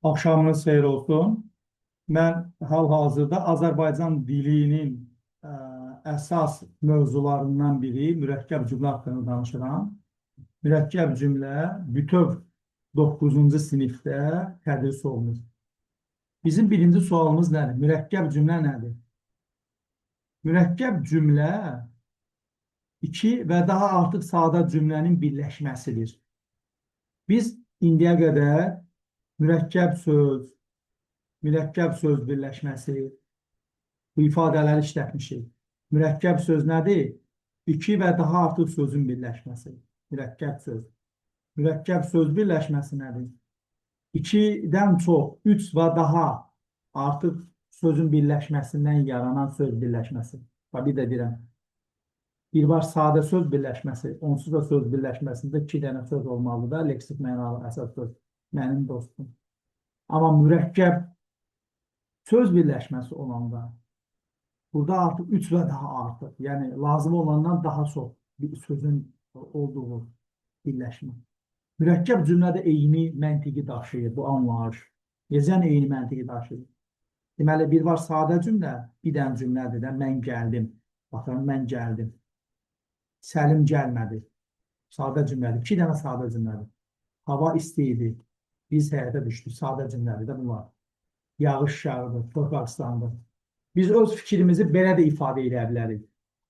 Axşamınız xeyir olsun. Mən hal-hazırda Azərbaycan dilinin əsas mövzularından biri mürəkkəb cümlə haqqında danışıram. Mürəkkəb cümlə bütöv 9-cu sinifdə tədris olunur. Bizim birinci sualımız nədir? Mürəkkəb cümlə nədir? Mürəkkəb cümlə iki və daha artıq sadə cümlənin birləşməsidir. Biz indiyə qədər mürəkkəb söz, mürəkkəb söz birləşməsi, bu ifadələri işlətmişik. Mürəkkəb söz nədir? İki və daha artıq sözün birləşməsi. Mürəkkəb söz. Mürəkkəb söz birləşməsi nədir? İkidən çox, üç və daha artıq sözün birləşməsindən yaranan söz birləşməsi. Bir də deyirəm. Bir var sadə söz birləşməsi, onsuz da söz birləşməsində iki dənə söz olmalıdır da, leksik mənalı əsas söz. Mənim dostum. Amma mürəkkəb söz birləşməsi olanda burada artıq üç və daha artıq, yəni lazım olandan daha çox bir sözün olduğu birləşmə. Mürəkkəb cümlədə eyni məntiqi daşıyır bu anlayış. Necə eyni məntiqi daşıyır? Deməli, bir var sadə cümlə, bir dənə cümlədir də, mən gəldim. Baxın, mən gəldim. Səlim gəlmədi. Sadə cümlədir. İki dənə sadə cümlədir. Hava isti idi. Biz həyata düşdük. Sadə cümlədir də bunlar. Yağış yağdı, torpaq ıslandı. Biz öz fikrimizi belə də ifadə edə bilərik.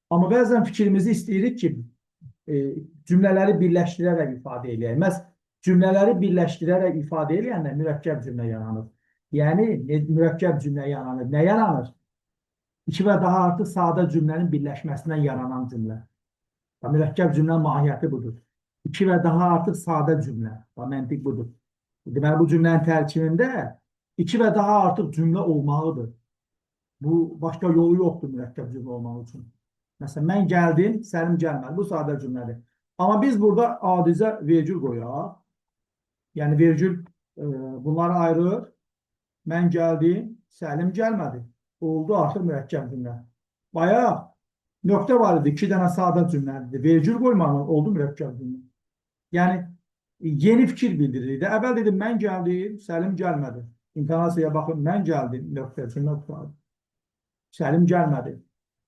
Amma bəzən fikrimizi istəyirik ki, cümlələri birləşdirərək ifadə edək. Məhz cümlələri birləşdirərək ifadə edəndə mürəkkəb cümlə yaranır. Yəni, mürəkkəb cümlə yaranır. Nə yaranır? İki və daha artıq sadə cümlənin birləşməsindən yaranan cümlə. Mürəkkəb cümlə mahiyyəti budur. İki və daha artıq sadə cümlə. Məntiq budur. Deməli, bu cümlənin tərkibində iki və daha artıq cümlə olmalıdır. Bu, başqa yolu yoxdur mürəkkəb cümlə olmaq üçün. Məsələn, mən gəldim, Səlim gəlmədi. Bu sadə cümlədir. Amma biz burada adicə vergül qoyaq. Yəni, vergül bunları ayırır. Mən gəldim, Səlim gəlmədi. Oldu artıq mürəkkəb cümlə. Bayaq, nöqtə var idi, iki dənə sadə cümlədir. Vergül qoymalı oldu mürəkkəb cümlə. Yəni, yeni fikir bildirir. Əvvəl dedim, mən gəldim, Səlim gəlmədi. İntonasiyaya baxın, mən gəldim, nöqtə, cümlə tutardı. Səlim gəlmədi,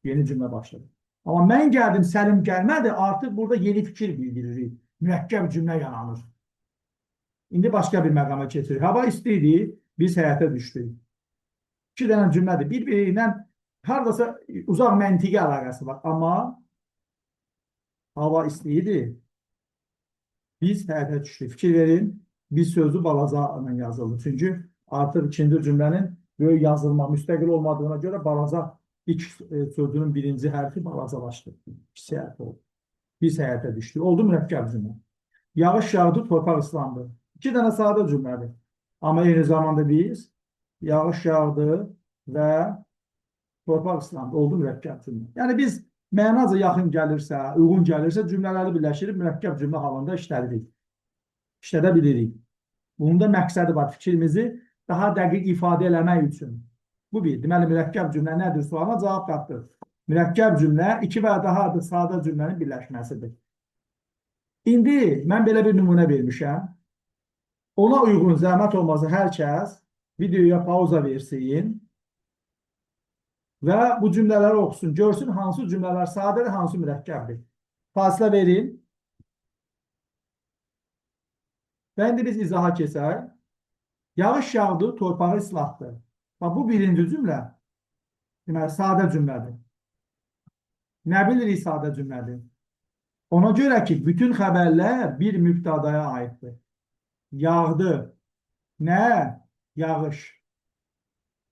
yeni cümlə başladı. Amma mən gəldim, Səlim gəlmədi, artıq burada yeni fikir bildiririk. Mürəkkəb cümlə yaranır. İndi başqa bir məqama keçirik. Hava istiydi, biz həyata düşdük. İki dənə cümlədir. Bir-birindən haradasa uzaq məntiqi əlaqəsi var. Amma hava istiydi, biz həyata düşdük. Fikir verin, biz sözü balaca ilə yazıldı. Çünki artıq ikinci cümlənin böyük yazılma, müstəqil olmadığına görə balaca ilk sözünün birinci hərfi balacalaşdı. İkisi hərfi oldu. Biz həyata düşdük. Oldu mürəkkəb cümlə. Yağış yağdı, torpaq ıslandı. İki dənə sadə cümlədir. Amma eyni zamanda biz yağış yağdı və torpaq ıslandı. Oldu mürəkkəb cümlə. Yəni biz mənaca yaxın gəlirsə, uyğun gəlirsə cümlələri birləşdirib mürəkkəb cümlə halında işlədirik. İşlədə bilirik. Bunun da məqsədi var. Fikrimizi daha dəqiq ifadə eləmək üçün. Bu bir. Deməli, mürəkkəb cümlə nədir? Sualına cavab tapdıq. Mürəkkəb cümlə iki və daha artıq sadə cümlənin birləşməsidir. İndi mən belə bir nümunə vermişəm. Ona uyğun zəhmət olmasa hər kəs videoya pauza versin və bu cümlələri oxusun. Görsün hansı cümlələr sadədir, hansı mürəkkəbdir. Fasilə verin. Və indi biz izaha keçək. Yağış yağdı, torpağı ıslatdı. Bu birinci cümlə, deməli, sadə cümlədir. Nə bilirik sadə cümlədir? Ona görə ki, bütün xəbərlər bir mübtədaya aiddir. Yağdı, nə? Yağış.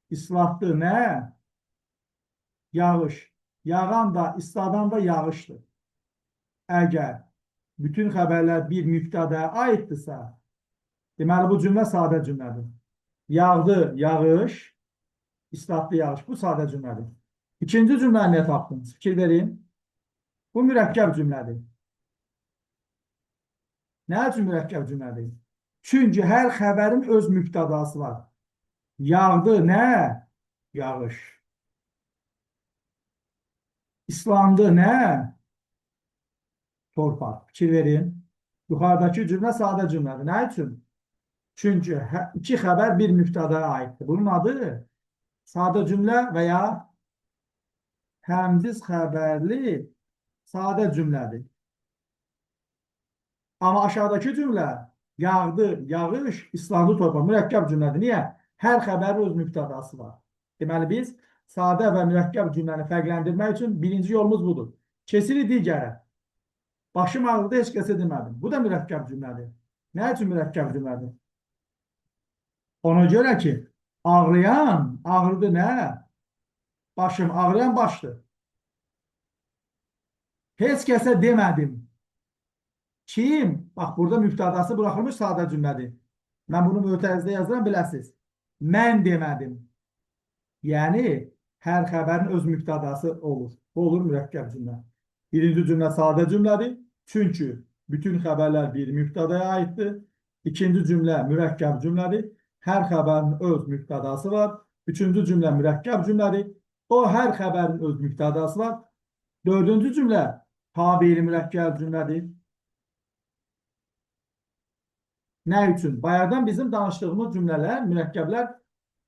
İslatdı, nə? Yağış. Yağan da, isladan da yağışdır. Əgər bütün xəbərlər bir mübtədaya aiddirsə, deməli, bu cümlə sadə cümlədir. Yağdı, yağış, islatdı, yağış. Bu sadə cümlədir. İkinci cümləni nə tapdınız? Fikir verin. Bu mürəkkəb cümlədir. Nə üçün mürəkkəb cümlədir? Çünki hər xəbərin öz mübtədası var. Yağdı, nə? Yağış. İslandı, nə? Torpaq. Fikir verin. Yuxarıdakı cümlə sadə cümlədir. Nə üçün? Çünkü iki xəbər bir mübtədaya aiddir. Bunun adı sadə cümlə və ya həmziz xəbərli sadə cümlədir. Amma aşağıdakı cümlə yağdı, yağış, ıslandı torpaq mürəkkəb cümlədir. Niyə? Hər xəbərin öz mübtədası var. Deməli biz sadə və mürəkkəb cümləni fərqləndirmək üçün birinci yolumuz budur. Keçirik digərə. Başım ağrıdı, heç kəsə demədim. Bu da mürəkkəb cümlədir. Nə üçün mürəkkəb cümlədir? Ona görə ki, ağrıyan, ağrıdı nə? Başım, ağrıyan başdır. Heç kəsə demədim. Kim? Bax, burada mübtədası buraxılmış sadə cümlədir. Mən bunu mötərizədə yazıram, biləsiniz. Mən demədim. Yəni, hər xəbərin öz mübtədası olur. Bu olur mürəkkəb cümlə. Birinci cümlə sadə cümlədir. Çünki bütün xəbərlər bir mübtədaya aiddir. İkinci cümlə mürəkkəb cümlədir. Hər xəbərin öz mübtədası var. Üçüncü cümlə mürəkkəb cümlədir. O hər xəbərin öz mübtədası var. Dördüncü cümlə tabeli mürəkkəb cümlədir. Nə üçün? Bayaqdan bizim danışdığımız cümlələr, mürəkkəblər,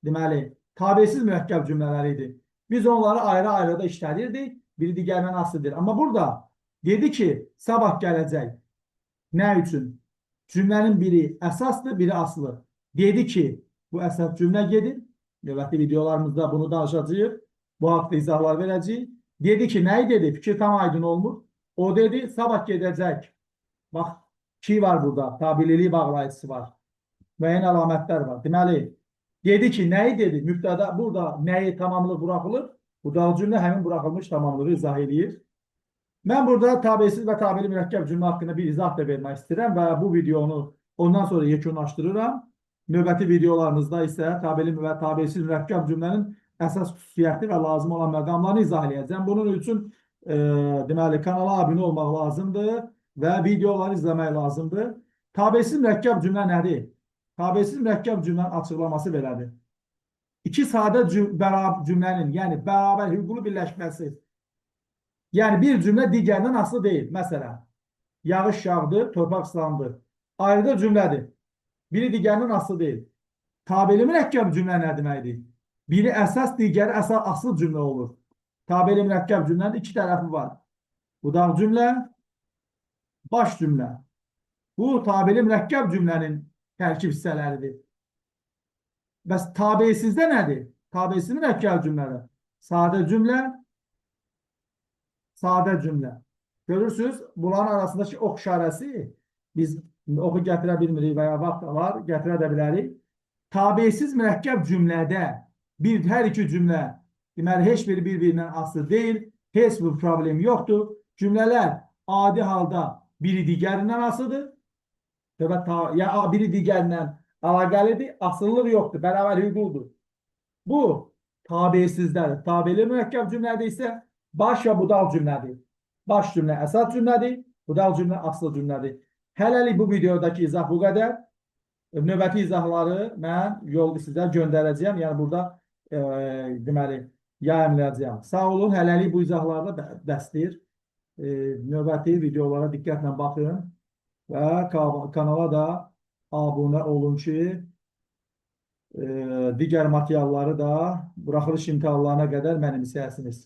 deməli, tabesiz mürəkkəb cümlələri idi. Biz onları ayrı-ayrı da işlədirdik, biri digərindən asılıdır. Amma burada dedi ki, sabah gələcək. Nə üçün? Cümlənin biri əsasdır, biri asılı. Dedi ki, bu əsas cümlə gedir. Növbəti videolarımızda bunu danışacağıq. Bu haqda izahlar verəcəyik. Dedi ki, nəyi dedi? Fikir tam aydın olmur. O dedi, sabah gedəcək. Bax, ki var burada, tabililik bağlayıcısı var. Müəyyən əlamətlər var. Deməli, dedi ki, nəyi dedi? Mübtəda burada nəyi tamamlıq buraxılır? Bu da cümlə həmin buraxılmış tamamlığı izah edir. Mən burada tabesiz və tabeli mürəkkəb cümlə haqqında bir izah da vermək istəyirəm və bu videonu ondan sonra yekunlaşdırıram. Növbəti videolarımızda isə tabeli və tabesiz mürəkkəb cümlənin əsas xüsusiyyəti və lazım olan məqamlarını izah edəcəm. Bunun üçün deməli, kanala abunə olmaq lazımdır və videoları izləmək lazımdır. Tabesiz mürəkkəb cümlə nədir? Tabesiz mürəkkəb cümlənin açıqlaması belədir. İki sadə cümlənin, yəni bərabər hüquqlu birləşməsi. Yəni bir cümlə digərindən asılı deyil. Məsələn, yağış yağdı, torpaq ıslandı. Ayrıca cümlədir. Biri digərindən asılı deyil. Tabeli mürəkkəb cümlə nə deməkdir? Biri əsas, digəri asıl cümlə olur. Tabeli mürəkkəb cümlənin iki tərəfi var. Budaq cümlə, baş cümlə. Bu tabeli mürəkkəb cümlənin tərkib hissələridir. Bəs tabesizdə nədir? Tabesiz mürəkkəb cümlədir. Sadə cümlə, sadə cümlə. Görürsünüz, bunların arasındakı ox işarəsi, biz oxu gətirə bilmirik və ya vaxt var, gətirə də bilərik. Tabesiz mürəkkəb cümlədə hər iki cümlə, deməli, heç biri bir-birindən asılı deyil, heç bir problem yoxdur. Cümlələr adi halda biri digərindən asılıdır. Ya biri digərindən əlaqəlidir, asıllıq yoxdur, bərabər hüquqludur. Bu tabesizdədir. Tabeli mürəkkəb cümlədə isə baş və budaq cümlədir. Baş cümlə əsas cümlədir, budaq cümlə asıl cümlədir. Hələlik bu videodakı izah bu qədər. Növbəti izahları mən sizə göndərəcəyəm. Yəni burada deməli yayımlayacağam. Sağ olun, hələlik bu izahlarda bəsdir. Növbəti videolara diqqətlə baxın və kanala da abunə olun ki, digər materialları da buraxılış imtahanlarına qədər mənimsəyəsiniz.